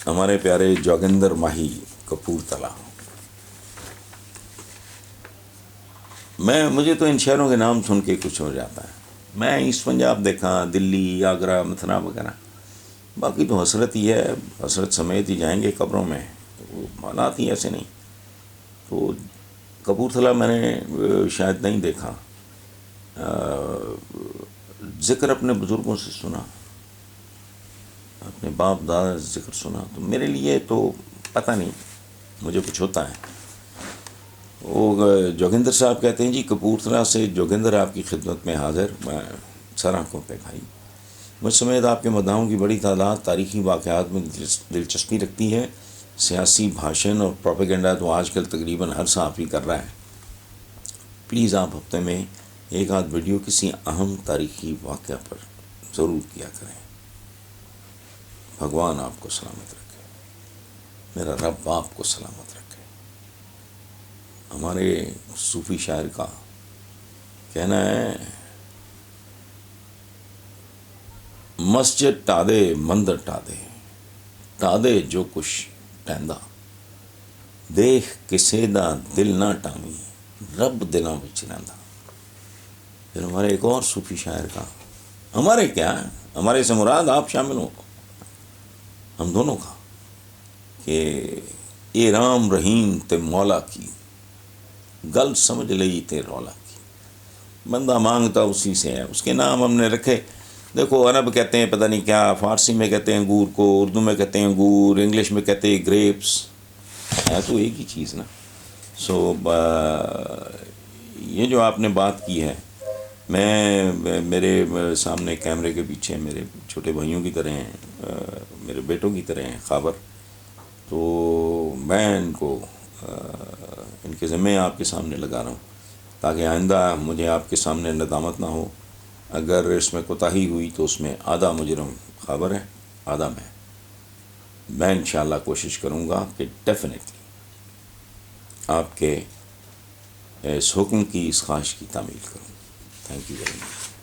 ہمارے پیارے جوگندر ماہی کپورتلا، مجھے تو ان شہروں کے نام سن کے کچھ ہو جاتا ہے. میں ایسٹ پنجاب دیکھا، دلی، آگرہ، متھرا وغیرہ، باقی تو حسرت ہی ہے، حسرت سمیت ہی جائیں گے قبروں میں. وہ حالات ہی ایسے نہیں. تو کپورتھلا میں نے شاید نہیں دیکھا. ذکر اپنے بزرگوں سے سنا، اپنے باپ دادا سے ذکر سنا، تو میرے لیے تو پتہ نہیں، مجھے کچھ ہوتا ہے. وہ جوگندر صاحب کہتے ہیں جی کپورتھلا سے جوگندر آپ کی خدمت میں حاضر. میں سر آنکھوں پہ کھائی. مجھ سمیت آپ کے مداحوں کی بڑی تعداد تاریخی واقعات میں دلچسپی رکھتی ہے. سیاسی بھاشن اور پروپیگنڈا تو آج کل تقریباً ہر صحافی کر رہا ہے. پلیز آپ ہفتے میں ایک آدھ ویڈیو کسی اہم تاریخی واقعہ پر ضرور کیا کریں. بھگوان آپ کو سلامت رکھے، میرا رب آپ کو سلامت رکھے. ہمارے صوفی شاعر کا کہنا ہے، مسجد ٹا دے مندر ٹا دے جو کچھ ٹہندا، دیکھ کسے دا دل نہ ٹاویں رب دلاں وچ رہندا. پھر ہمارے ایک اور صوفی شاعر کا، ہمارے کیا، ہمارے سے مراد آپ شامل ہو، ہم دونوں کا، کہ اے رام رحیم تے مولا کی گل سمجھ لئی تے رولا کی. بندہ مانگتا اسی سے ہے. اس کے نام ہم نے رکھے، دیکھو عرب کہتے ہیں پتہ نہیں کیا، فارسی میں کہتے ہیں انگور کو، اردو میں کہتے ہیں انگور، انگلش میں کہتے ہیں گریپس. ہے تو ایک ہی چیز نا. سو یہ جو آپ نے بات کی ہے، میں میرے سامنے کیمرے کے پیچھے میرے چھوٹے بھائیوں کی طرح ہیں، میرے بیٹوں کی طرح ہیں خابر. تو میں ان کو ان کے ذمے آپ کے سامنے لگا رہا ہوں، تاکہ آئندہ مجھے آپ کے سامنے ندامت نہ ہو. اگر اس میں کوتاہی ہوئی تو اس میں آدھا مجرم خابر ہے، آدھا میں انشاءاللہ کوشش کروں گا کہ ڈیفینیٹلی آپ کے اس حکم کی، اس خواہش کی تعمیل کروں. Thank you very much.